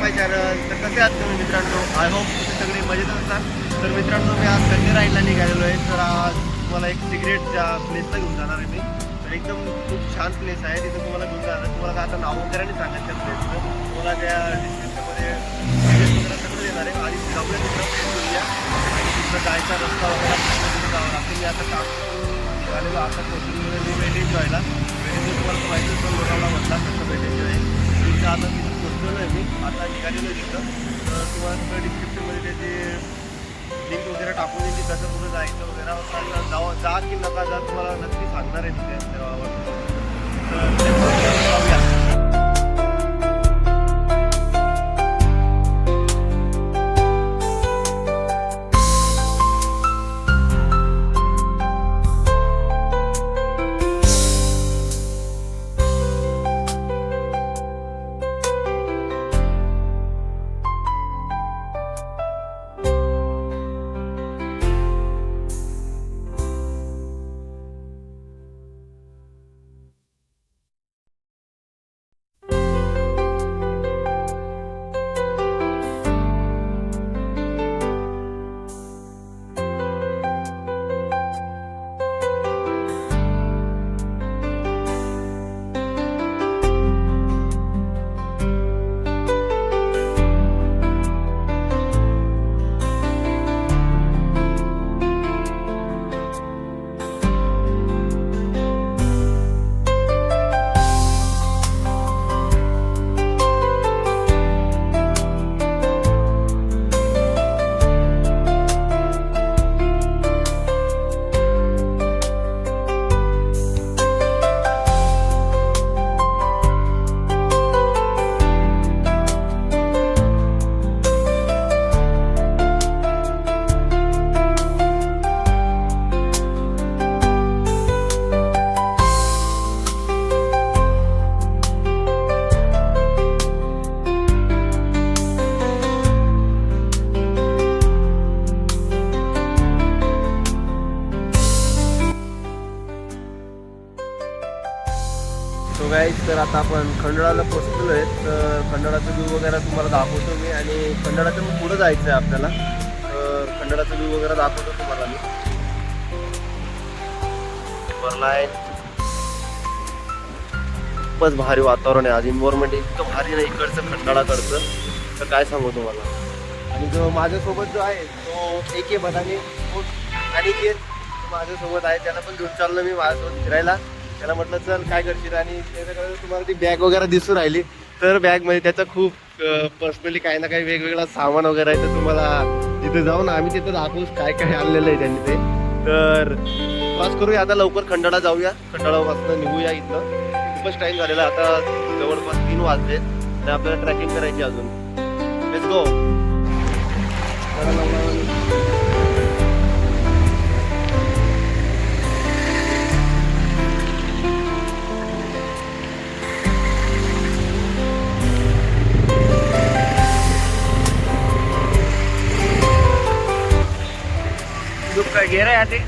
माय channel. तर कसे आहात तुम्ही मित्रांनो? आय होप तुम्ही सगळे मजेत असतात. तर मित्रांनो मी आज कन्या राईडला निघालेलो आहे. तर आज तुम्हाला एक सिगरेटच्या प्लेसला घेऊन जाणार आहे मी. तर एकदम खूप छान प्लेस आहे, तिथं तुम्हाला घेऊन जाणार. तुम्हाला आता नाव वगैरे नाही सांगायचं त्या प्लेसचं, तुम्हाला त्या डिस्क्रिप्शनमध्ये वगैरे सगळं देणार आहे. आधी जाऊया तिथं बोलूया आणि तिथं जायचा रस्ता वगैरे तिथं जावं लागते. मी आता निघालेलो आता कोथिंबीर मी वेटेज व्हायला तुम्हाला माहिती पण लोकांना म्हटला कसं वेटेज आहे तिथं. आता तिथं पोचलेलो आहे मी, आता निघालेलो आहे तिथं. तर तुम्हाला सगळं डिस्क्रिप्शनमध्ये त्याची लिंक वगैरे टाकून देईल, कसं पुढं जायचं वगैरे. जा की नका जा तुम्हाला नक्की सांगणार आहे तिथे तर जाऊया. सो गाईज, तर आता आपण खंडाळाला पोहोचलेलो आहे. तर खंडाळाचा व्ह्यू वगैरे तुम्हाला दाखवतो मी, आणि खंडाळाचं मग पुढं जायचं आहे आपल्याला. तर खंडाळाचा व्ह्यू वगैरे दाखवतो तुम्हाला मी. खूपच भारी वातावरण आहे आज. इन्व्हायरमेंट इतकं भारी नाही इकडचं खंडाळाकडचं, तर काय सांगू तुम्हाला. आणि जो माझ्यासोबत जो आहे तो एक बदाने आणि माझ्यासोबत आहे, त्याला पण घेऊन चाललो मी माझ्यासोबत फिरायला. त्याला म्हटलं चल काय करशील, आणि त्याच्याकडे तुम्हाला ती बॅग वगैरे दिसून राहिली. तर बॅगमध्ये त्याचं खूप पर्सनली काही ना काही वेगवेगळा सामान वगैरे आहे. तर तुम्हाला तिथे जाऊन आम्ही तिथं दाखवूच काय काय आणलेलं आहे त्यांनी ते. तर क्रॉस करूया आता, लवकर खंडाळा जाऊया. खंडाळापासून निघूया. इथं खूपच टाईम झालेला, आता जवळपास 3 वाजले आणि आपल्याला ट्रॅकिंग करायची अजून. Let's go. काय गेलं आहे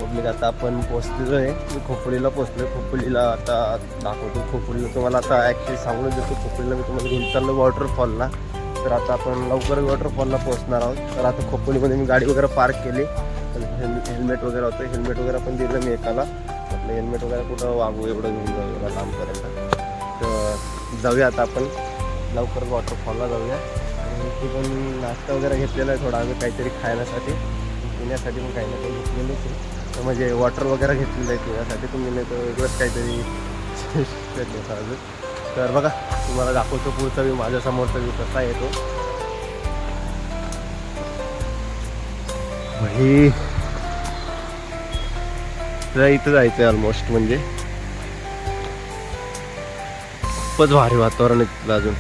पब्लिक. आता आपण पोहोचलेलो आहे. मी खोपोलीला पोहोचलो. खोपोलीला आता दाखवतो. खोपोलीला तुम्हाला आता ॲक्च्युली सांगून देतो. खोपोलीला मी तुम्हाला घेऊन चाललो वॉटरफॉलला. तर आता आपण लवकर वॉटरफॉलला पोहोचणार आहोत. तर आता खोपोलीमध्ये मी गाडी वगैरे पार्क केली. हेल्मेट वगैरे होतं, हेल्मेट वगैरे पण दिलं मी एकाला. आपलं हेल्मेट वगैरे कुठं वागू, एवढं घेऊन जाऊ एवढा लांबपर्यंत. तर जाऊया आता आपण लवकर वॉटरफॉलला जाऊया. आणि तिथून नाश्ता वगैरे घेतलेला आहे थोडा आम्ही, काहीतरी खाण्यासाठी पिण्यासाठी पण काही ना काही घेतलेलं आहे. तर म्हणजे वॉटर वगैरे घेतलेलं आहे पिण्यासाठी. तुम्ही नाही तर वेगळंच काहीतरी अजून. तर बघा तुम्हाला दाखवतो पुढचा व्ह्यू, माझ्यासमोरचा व्ह्यू कसा येतो. इथं जायचं आहे ऑलमोस्ट. म्हणजे खूपच भारी वातावरण आहे तिथलं अजून.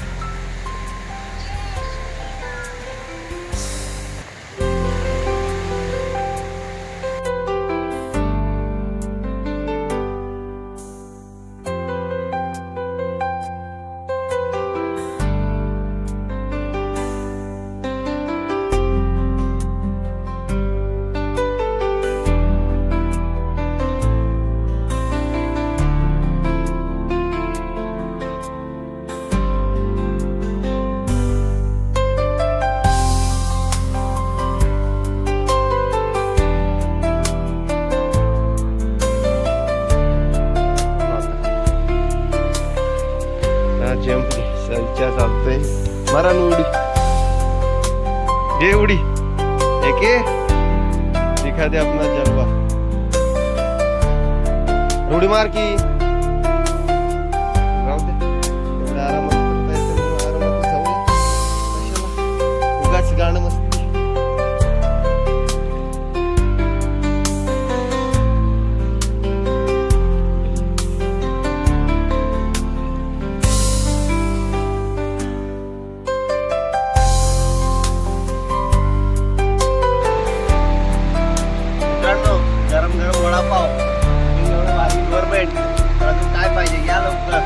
मारा ना उडी, घे उडी, एके दिखा दे अपना जलवा, उडी मार की राहू दे. एवढ्या आरामात करता येतं म्हणून आरामात जाऊया. कशाला उगाच गाणं मस्ती. गरम गरम वडापाव, एवढं भारी गव्हर्नमेंट. अजून काय पाहिजे, या लवकर.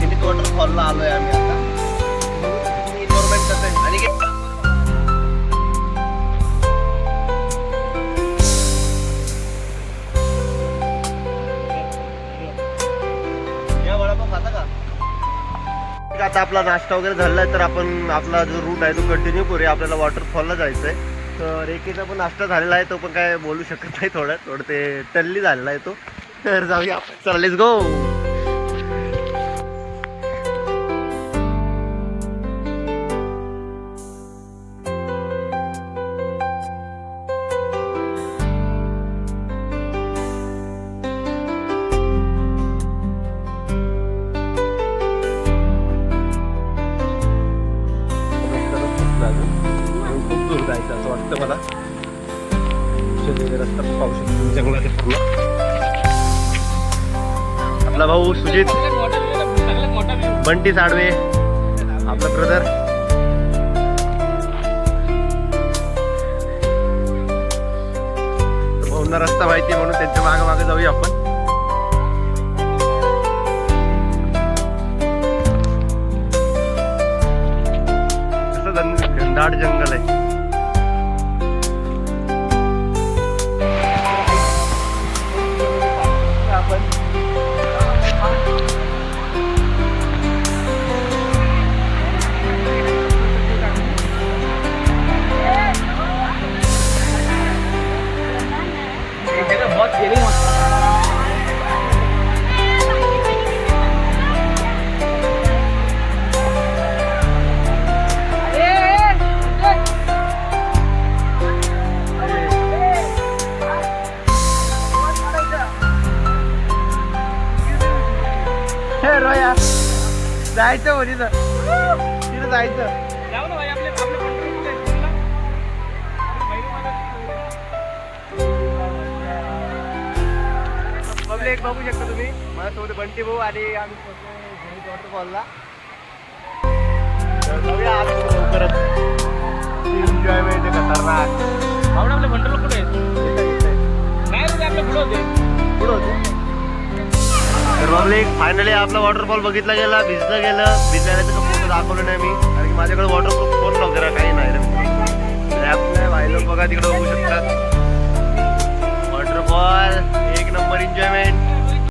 मिनी वॉटरफॉलला आलोय आम्ही आता. गव्हर्नमेंट कसं आहे आणि या वडापाव खाता का? आता आपला नाश्ता वगैरे झालाय तर आपण आपला जो रूट आहे तो कंटिन्यू करूया. आपल्याला वॉटरफॉलला जायचंय. तर एकेचा पण नाश्ता झालेला आहे, तो पण काय बोलू शकत नाही. थोडं ते टल्ली झालेला आहे तो. तर जाऊया आपण. चला लेट्स गो. खूप दूर जायचं असं वाटतं मला. रस्ता पाहू शकतो जंगलाचे पूर्ण. आपला भाऊ सुजित, बंटी साडवे, आपला ब्रदर. भाऊंना रस्ता माहिती म्हणून त्यांच्या मागे मागे जाऊया आपण. कसं घनदाट जंगल आहे. रोया जायचं हो तिथं, तिथं जायचं. पब्लिक बघू शकता तुम्ही. माझ्यासोबत बंटी भाऊ आणि आम्ही वॉटरफॉलला. तर जाऊया आज लवकरच. एन्जॉयमेंट खतरनाक. आपल्या मंडळ कुठे नाही आपल्या पुढे होते पुढं होते. तर पब्लिक फायनली आपला वॉटरफॉल बघितला गेला, भिजलं गेलं. भिजल्याचं का फोटो दाखवलं नाही मी, कारण की माझ्याकडे वॉटरप्रूफ फोन वगैरे काही नाही रे. आपल्या भाई लोक बघा तिकडे बघू शकतात. वॉटरफॉल एक नंबर एन्जॉयमेंट.